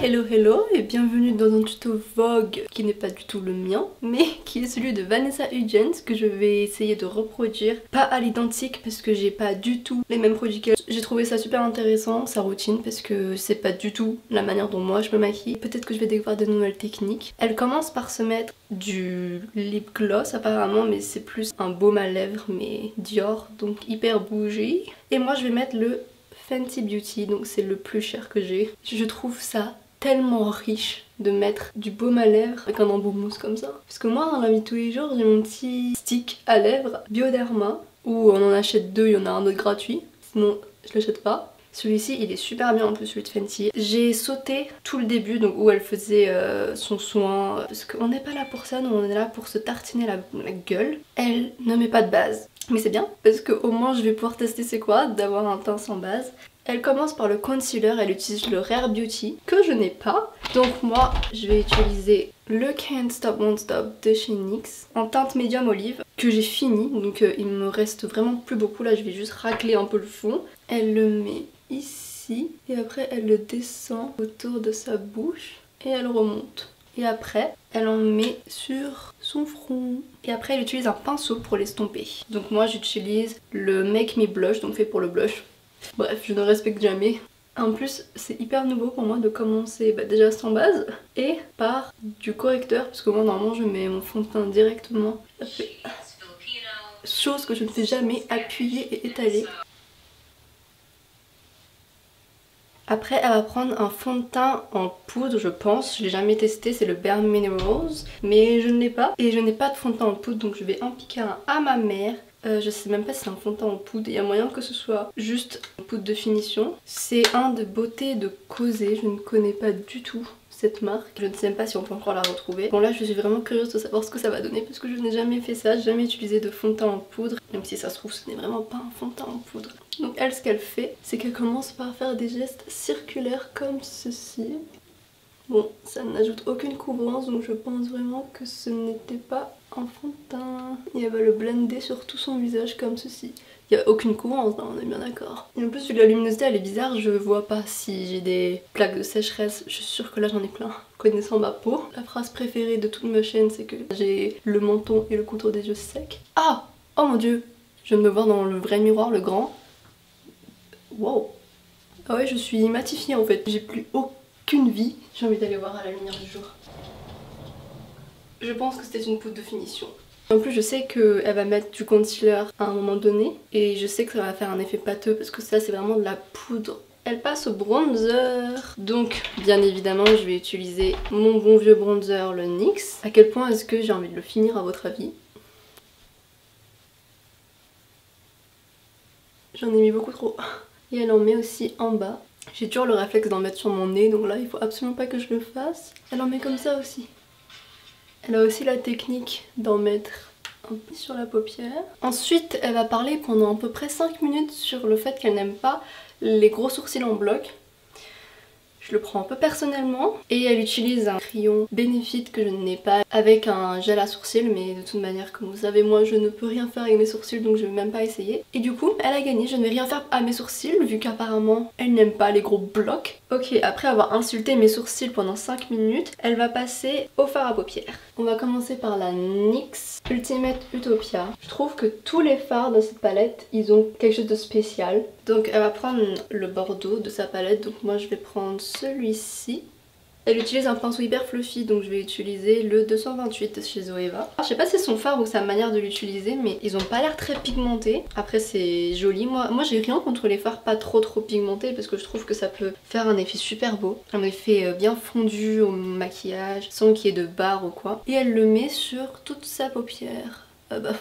Hello hello et bienvenue dans un tuto Vogue qui n'est pas du tout le mien mais qui est celui de Vanessa Hudgens que je vais essayer de reproduire, pas à l'identique parce que j'ai pas du tout les mêmes produits qu'elle. J'ai trouvé ça super intéressant, sa routine, parce que c'est pas du tout la manière dont moi je me maquille. Peut-être que je vais découvrir de nouvelles techniques. Elle commence par se mettre du lip gloss apparemment, mais c'est plus un baume à lèvres mais Dior, donc hyper bougie. Et moi je vais mettre le Fenty Beauty, donc c'est le plus cher que j'ai. Je trouve ça tellement riche de mettre du baume à lèvres avec un embout mousse comme ça. Parce que moi dans la vie de tous les jours j'ai mon petit stick à lèvres Bioderma où on en achète deux, il y en a un autre gratuit. Sinon je l'achète pas. Celui-ci il est super bien en plus, celui de Fenty. J'ai sauté tout le début donc où elle faisait son soin parce qu'on n'est pas là pour ça, nous on est là pour se tartiner la gueule. Elle ne met pas de base. Mais c'est bien parce qu'au moins je vais pouvoir tester c'est quoi d'avoir un teint sans base. Elle commence par le concealer, elle utilise le Rare Beauty que je n'ai pas. Donc moi je vais utiliser le Can't Stop Won't Stop de chez NYX en teinte médium olive que j'ai fini. Donc il me reste vraiment plus beaucoup, là je vais juste racler un peu le fond. Elle le met ici et après elle le descend autour de sa bouche et elle remonte. Et après elle en met sur son front. Et après elle utilise un pinceau pour l'estomper. Donc moi j'utilise le Make Me Blush, donc fait pour le blush. Bref, je ne respecte jamais. En plus, c'est hyper nouveau pour moi de commencer déjà sans base et par du correcteur, parce que moi normalement je mets mon fond de teint directement. Ça fait chose que je ne fais jamais, appuyer et étaler. Après elle va prendre un fond de teint en poudre je pense, je l'ai jamais testé, c'est le Bare Minerals, mais je ne l'ai pas. Et je n'ai pas de fond de teint en poudre donc je vais en piquer un à ma mère. Je sais même pas si c'est un fond de teint en poudre, il y a moyen que ce soit juste une poudre de finition. C'est un de Beauté de Causer, je ne connais pas du tout cette marque. Je ne sais même pas si on peut encore la retrouver. Bon là je suis vraiment curieuse de savoir ce que ça va donner parce que je n'ai jamais fait ça, jamais utilisé de fond de teint en poudre. Même si ça se trouve ce n'est vraiment pas un fond de teint en poudre. Donc elle ce qu'elle fait c'est qu'elle commence par faire des gestes circulaires comme ceci. Bon, ça n'ajoute aucune couvrance donc je pense vraiment que ce n'était pas un fond de teint. Et elle va le blender sur tout son visage comme ceci. Il n'y a aucune couvrance, hein, on est bien d'accord. Et en plus vu que la luminosité elle est bizarre, je vois pas si j'ai des plaques de sécheresse. Je suis sûre que là j'en ai plein, connaissant ma peau. La phrase préférée de toute ma chaîne c'est que j'ai le menton et le contour des yeux secs. Ah! Oh mon dieu! Je viens de me voir dans le vrai miroir, le grand. Wow! Ah ouais, je suis matifiée en fait, j'ai plus aucune vie. J'ai envie d'aller voir à la lumière du jour. Je pense que c'était une poudre de finition. En plus je sais qu'elle va mettre du concealer à un moment donné et je sais que ça va faire un effet pâteux parce que ça c'est vraiment de la poudre. Elle passe au bronzer. Donc bien évidemment je vais utiliser mon bon vieux bronzer, le NYX. À quel point est-ce que j'ai envie de le finir à votre avis? J'en ai mis beaucoup trop. Et elle en met aussi en bas. J'ai toujours le réflexe d'en mettre sur mon nez donc là il faut absolument pas que je le fasse. Elle en met comme ça aussi. Elle a aussi la technique d'en mettre un peu sur la paupière. Ensuite, elle va parler pendant à peu près 5 minutes sur le fait qu'elle n'aime pas les gros sourcils en bloc. Je le prends un peu personnellement. Et elle utilise un crayon Benefit que je n'ai pas avec un gel à sourcils. Mais de toute manière, comme vous savez, moi je ne peux rien faire avec mes sourcils donc je vais même pas essayer. Et du coup, elle a gagné. Je ne vais rien faire à mes sourcils vu qu'apparemment elle n'aime pas les gros blocs. Ok, après avoir insulté mes sourcils pendant 5 minutes, elle va passer au fard à paupières. On va commencer par la NYX Ultimate Utopia. Je trouve que tous les fards dans cette palette, ils ont quelque chose de spécial. Donc elle va prendre le bordeaux de sa palette, donc moi je vais prendre celui-ci. Elle utilise un pinceau hyper fluffy donc je vais utiliser le 228 de chez Zoeva. Je sais pas si c'est son fard ou sa manière de l'utiliser mais ils ont pas l'air très pigmentés. Après c'est joli, moi j'ai rien contre les fards pas trop pigmentés parce que je trouve que ça peut faire un effet super beau. Un effet bien fondu au maquillage sans qu'il y ait de barres ou quoi. Et elle le met sur toute sa paupière. Ah bah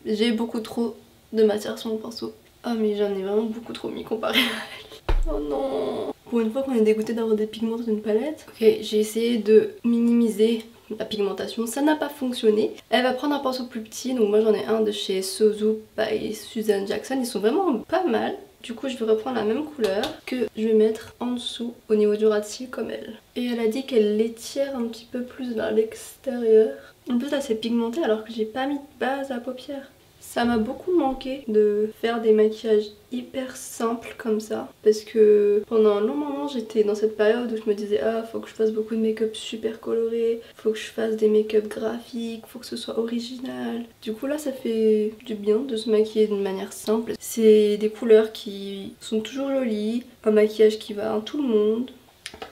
j'ai beaucoup trop de matière sur mon pinceau. Ah mais j'en ai vraiment beaucoup trop mis comparé à elle. Oh non! Pour une fois qu'on est dégoûté d'avoir des pigments dans une palette. Ok, j'ai essayé de minimiser la pigmentation, ça n'a pas fonctionné. Elle va prendre un pinceau plus petit, donc moi j'en ai un de chez Sozu by Susan Jackson, ils sont vraiment pas mal. Du coup je vais reprendre la même couleur que je vais mettre en dessous au niveau du ras de cils comme elle. Et elle a dit qu'elle l'étire un petit peu plus vers l'extérieur. En plus là c'est pigmenté alors que j'ai pas mis de base à paupières. Ça m'a beaucoup manqué de faire des maquillages hyper simples comme ça parce que pendant un long moment j'étais dans cette période où je me disais ah faut que je fasse beaucoup de make-up super coloré, faut que je fasse des make-up graphiques, faut que ce soit original. Du coup là ça fait du bien de se maquiller d'une manière simple. C'est des couleurs qui sont toujours jolies, un maquillage qui va à tout le monde.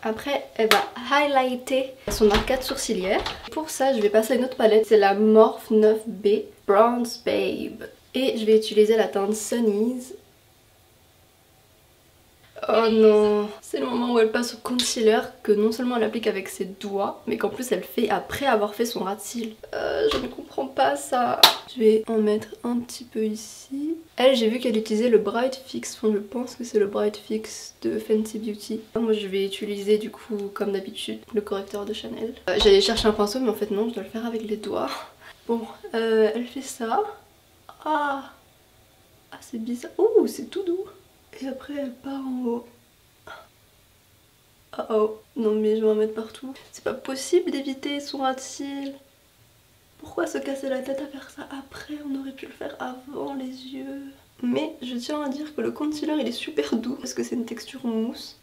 Après elle va highlighter son arcade sourcilière. Pour ça je vais passer à une autre palette, c'est la Morphe 9B Bronze Babe. Et je vais utiliser la teinte Sunny's. Oh non, c'est le moment où elle passe au concealer que non seulement elle applique avec ses doigts, mais qu'en plus elle fait après avoir fait son ras de cils. Je ne comprends pas ça. Je vais en mettre un petit peu ici. Elle, j'ai vu qu'elle utilisait le Bright Fix, enfin je pense que c'est le Bright Fix de Fenty Beauty. Moi je vais utiliser du coup, comme d'habitude, le correcteur de Chanel. J'allais chercher un pinceau mais en fait non, je dois le faire avec les doigts. Bon, elle fait ça. Ah, c'est bizarre. Oh, c'est tout doux. Et après elle part en haut. Oh oh, non mais je vais en mettre partout. C'est pas possible d'éviter son ras de cils. Pourquoi se casser la tête à faire ça après? On aurait pu le faire avant les yeux. Mais je tiens à dire que le concealer il est super doux parce que c'est une texture mousse.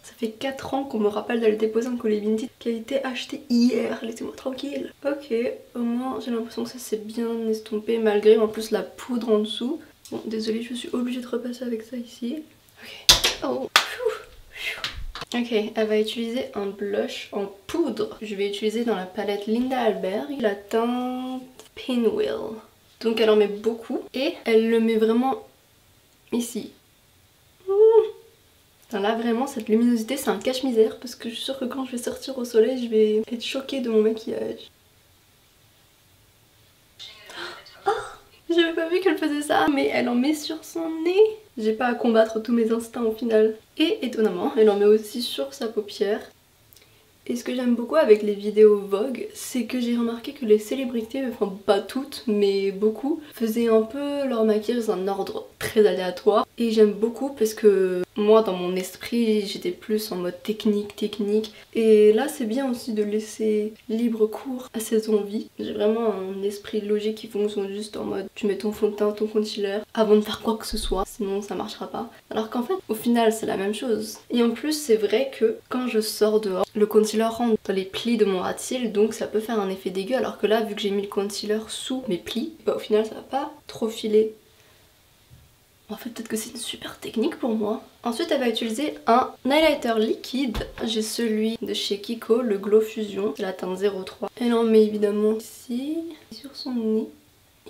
Ça fait 4 ans qu'on me rappelle d'aller déposer un collier vintage qui a été acheté hier, laissez-moi tranquille. Ok, au moins j'ai l'impression que ça s'est bien estompé malgré en plus la poudre en dessous. Bon, désolée, je suis obligée de repasser avec ça ici. Ok. Oh. Ok, elle va utiliser un blush en poudre. Je vais utiliser dans la palette Linda Albert la teinte Pinwheel. Donc elle en met beaucoup et elle le met vraiment ici. Là vraiment cette luminosité c'est un cache-misère parce que je suis sûre que quand je vais sortir au soleil je vais être choquée de mon maquillage. J'avais pas vu qu'elle faisait ça, mais elle en met sur son nez. J'ai pas à combattre tous mes instincts au final. Et étonnamment, elle en met aussi sur sa paupière. Et ce que j'aime beaucoup avec les vidéos Vogue, c'est que j'ai remarqué que les célébrités, enfin pas toutes, mais beaucoup, faisaient un peu leur maquillage dans un ordre très aléatoire. Et j'aime beaucoup parce que moi dans mon esprit j'étais plus en mode technique. Et là c'est bien aussi de laisser libre cours à ses envies. J'ai vraiment un esprit logique qui fonctionne juste en mode tu mets ton fond de teint, ton concealer avant de faire quoi que ce soit, sinon ça marchera pas. Alors qu'en fait au final c'est la même chose. Et en plus c'est vrai que quand je sors dehors, le concealer rentre dans les plis de mon ras de cils, donc ça peut faire un effet dégueu, alors que là vu que j'ai mis le concealer sous mes plis, bah au final ça va pas trop filer. En fait peut-être que c'est une super technique pour moi. Ensuite elle va utiliser un highlighter liquide. J'ai celui de chez Kiko, le Glow Fusion, c'est la teinte 03. Elle en met évidemment ici, sur son nez,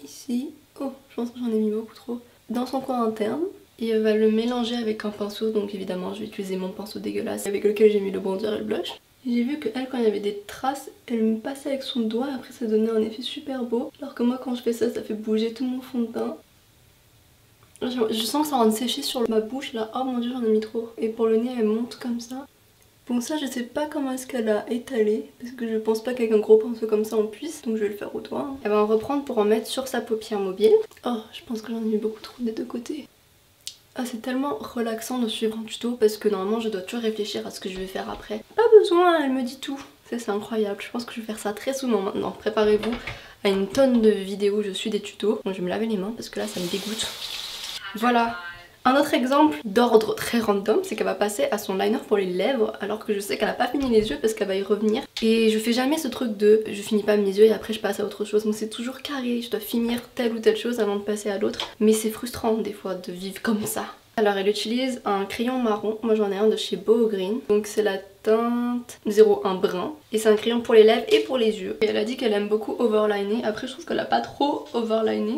ici. Oh je pense que j'en ai mis beaucoup trop. Dans son coin interne. Et elle va le mélanger avec un pinceau, donc évidemment je vais utiliser mon pinceau dégueulasse avec lequel j'ai mis le bronzer et le blush. J'ai vu qu'elle quand il y avait des traces, elle me passait avec son doigt et après ça donnait un effet super beau. Alors que moi quand je fais ça, ça fait bouger tout mon fond de teint. Je sens que ça va me sécher sur ma bouche là, oh mon dieu j'en ai mis trop. Et pour le nez elle monte comme ça. Bon ça je sais pas comment est-ce qu'elle a étalé, parce que je pense pas qu'avec un gros pinceau comme ça on puisse, donc je vais le faire au doigt. Elle va en reprendre pour en mettre sur sa paupière mobile. Oh je pense que j'en ai mis beaucoup trop des deux côtés. Ah c'est tellement relaxant de suivre un tuto parce que normalement je dois toujours réfléchir à ce que je vais faire après. Pas besoin, elle me dit tout. Ça c'est incroyable, je pense que je vais faire ça très souvent maintenant. Préparez-vous à une tonne de vidéos où je suis des tutos. Donc je vais me laver les mains parce que là ça me dégoûte. Voilà. Un autre exemple d'ordre très random, c'est qu'elle va passer à son liner pour les lèvres alors que je sais qu'elle a pas fini les yeux parce qu'elle va y revenir. Et je fais jamais ce truc de je finis pas mes yeux et après je passe à autre chose. Donc c'est toujours carré, je dois finir telle ou telle chose avant de passer à l'autre. Mais c'est frustrant des fois de vivre comme ça. Alors elle utilise un crayon marron, moi j'en ai un de chez Beau Green. Donc c'est la teinte 01 brun. Et c'est un crayon pour les lèvres et pour les yeux. Et elle a dit qu'elle aime beaucoup overliner. Après je trouve qu'elle a pas trop overliné.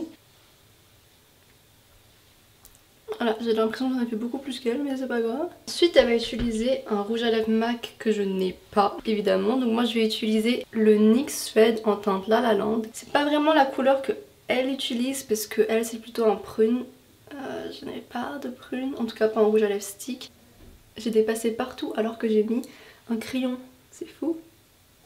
Voilà, j'ai l'impression que j'en ai fait beaucoup plus qu'elle, mais c'est pas grave. Ensuite, elle va utiliser un rouge à lèvres MAC que je n'ai pas, évidemment. Donc moi, je vais utiliser le NYX Suede en teinte La La Land. C'est pas vraiment la couleur que elle utilise, parce que elle, c'est plutôt un prune. Je n'avais pas de prune, en tout cas pas un rouge à lèvres stick. J'ai dépassé partout alors que j'ai mis un crayon. C'est fou.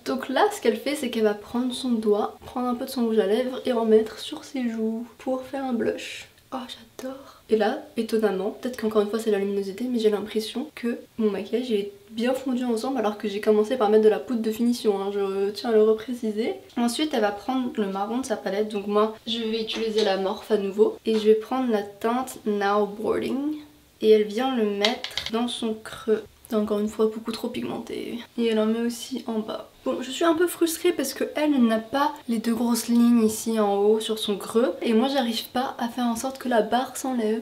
Donc là, ce qu'elle fait, c'est qu'elle va prendre son doigt, prendre un peu de son rouge à lèvres et en mettre sur ses joues pour faire un blush. Oh j'adore. Et là, étonnamment, peut-être qu'encore une fois c'est la luminosité, mais j'ai l'impression que mon maquillage est bien fondu ensemble alors que j'ai commencé par mettre de la poudre de finition, hein, je tiens à le repréciser. Ensuite elle va prendre le marron de sa palette, donc moi je vais utiliser la Morphe à nouveau. Et je vais prendre la teinte Now Boarding et elle vient le mettre dans son creux. C'est encore une fois beaucoup trop pigmenté. Et elle en met aussi en bas. Bon, je suis un peu frustrée parce qu'elle n'a pas les deux grosses lignes ici en haut sur son creux. Et moi j'arrive pas à faire en sorte que la barre s'enlève.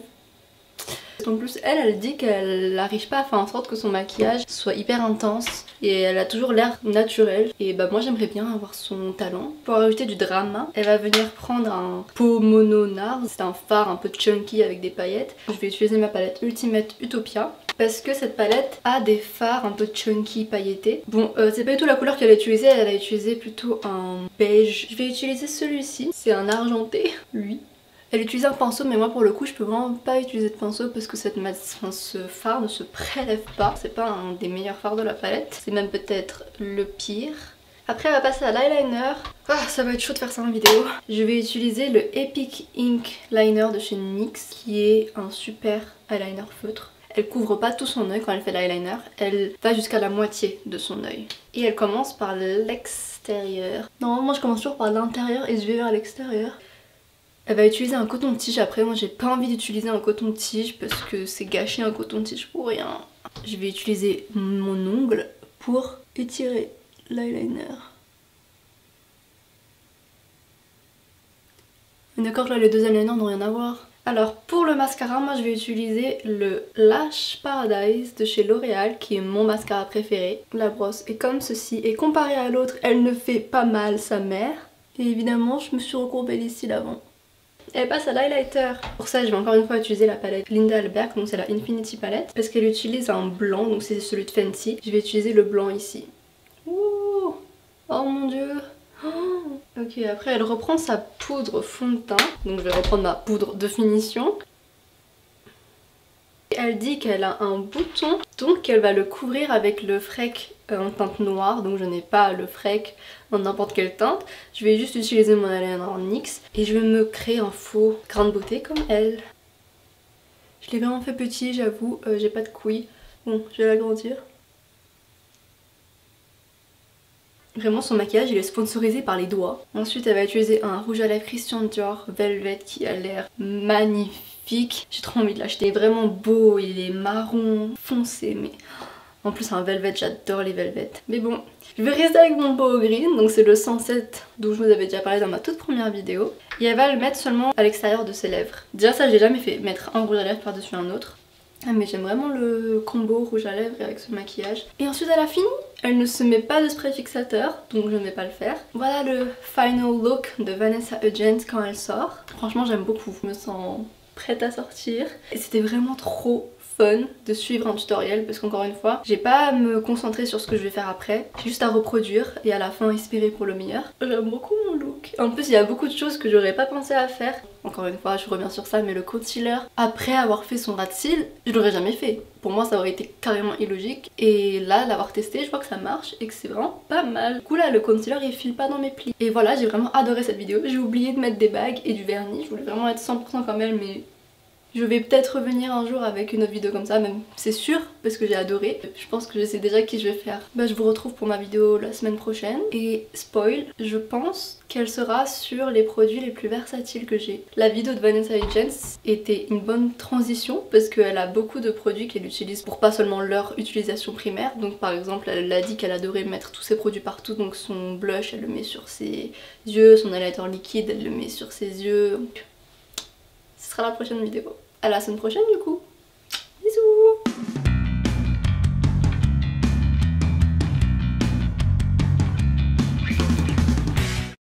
En plus elle dit qu'elle n'arrive pas à faire en sorte que son maquillage soit hyper intense. Et elle a toujours l'air naturelle. Et bah moi j'aimerais bien avoir son talent. Pour ajouter du drama, elle va venir prendre un Pomono Nars. C'est un fard un peu chunky avec des paillettes. Je vais utiliser ma palette Ultimate Utopia. Parce que cette palette a des fards un peu chunky pailletés. Bon, c'est pas du tout la couleur qu'elle a utilisée, elle a utilisé plutôt un beige. Je vais utiliser celui-ci, c'est un argenté, lui. Elle utilise un pinceau, mais moi pour le coup je peux vraiment pas utiliser de pinceau parce que ce fard ne se prélève pas. C'est pas un des meilleurs fards de la palette, c'est même peut-être le pire. Après elle va passer à l'eyeliner. Ah, ça va être chaud de faire ça en vidéo. Je vais utiliser le Epic Ink Liner de chez NYX qui est un super eyeliner feutre. Elle couvre pas tout son œil quand elle fait l'eyeliner, elle va jusqu'à la moitié de son œil. Et elle commence par l'extérieur. Normalement je commence toujours par l'intérieur et je vais vers l'extérieur. Elle va utiliser un coton-tige après, moi j'ai pas envie d'utiliser un coton-tige parce que c'est gâcher un coton-tige pour rien. Je vais utiliser mon ongle pour étirer l'eyeliner. D'accord, là les deux eyeliners n'ont rien à voir. Alors pour le mascara, moi je vais utiliser le Lash Paradise de chez L'Oréal qui est mon mascara préféré. La brosse est comme ceci et comparée à l'autre, elle ne fait pas mal sa mère. Et évidemment je me suis recourbée les cils avant. Elle passe à l'highlighter. Pour ça je vais encore une fois utiliser la palette Linda Albert, donc c'est la Infinity Palette. Parce qu'elle utilise un blanc, donc c'est celui de Fenty. Je vais utiliser le blanc ici. Ouh, oh mon dieu. Oh. Ok, après elle reprend sa poudre fond de teint, donc je vais reprendre ma poudre de finition. Elle dit qu'elle a un bouton, donc elle va le couvrir avec le freck en teinte noire, donc je n'ai pas le freck en n'importe quelle teinte. Je vais juste utiliser mon eyeliner en NYX et je vais me créer un faux grain de beauté comme elle. Je l'ai vraiment fait petit, j'avoue, j'ai pas de couilles. Bon, je vais l'agrandir. Vraiment son maquillage il est sponsorisé par les doigts. Ensuite elle va utiliser un rouge à lèvres Christian Dior Velvet qui a l'air magnifique. J'ai trop envie de l'acheter. Il est vraiment beau, il est marron foncé mais... En plus un velvet, j'adore les velvets. Mais bon, je vais rester avec mon Boho Green, donc c'est le 107 dont je vous avais déjà parlé dans ma toute première vidéo. Et elle va le mettre seulement à l'extérieur de ses lèvres. Déjà ça j'ai jamais fait, mettre un rouge à lèvres par-dessus un autre. Ah, mais j'aime vraiment le combo rouge à lèvres avec ce maquillage. Et ensuite elle a fini. Elle ne se met pas de spray fixateur, donc je ne vais pas le faire. Voilà le final look de Vanessa Hudgens quand elle sort. Franchement j'aime beaucoup, je me sens prête à sortir. Et c'était vraiment trop fun de suivre un tutoriel parce qu'encore une fois, j'ai pas à me concentrer sur ce que je vais faire après. J'ai juste à reproduire et à la fin espérer pour le meilleur. J'aime beaucoup mon look. En plus il y a beaucoup de choses que j'aurais pas pensé à faire. Encore une fois je reviens sur ça, mais le concealer après avoir fait son ras de cils, je l'aurais jamais fait. Pour moi ça aurait été carrément illogique. Et là l'avoir testé, je vois que ça marche et que c'est vraiment pas mal. Du coup là le concealer il file pas dans mes plis. Et voilà, j'ai vraiment adoré cette vidéo. J'ai oublié de mettre des bagues et du vernis. Je voulais vraiment être 100% comme elle, mais... Je vais peut-être revenir un jour avec une autre vidéo comme ça, même c'est sûr, parce que j'ai adoré. Je pense que je sais déjà qui je vais faire. Bah je vous retrouve pour ma vidéo la semaine prochaine. Et spoil, je pense qu'elle sera sur les produits les plus versatiles que j'ai. La vidéo de Vanessa Hudgens était une bonne transition parce qu'elle a beaucoup de produits qu'elle utilise pour pas seulement leur utilisation primaire. Donc par exemple, elle a dit qu'elle adorait mettre tous ses produits partout. Donc son blush, elle le met sur ses yeux, son highlighter liquide, elle le met sur ses yeux. Donc ce sera la prochaine vidéo. À la semaine prochaine du coup.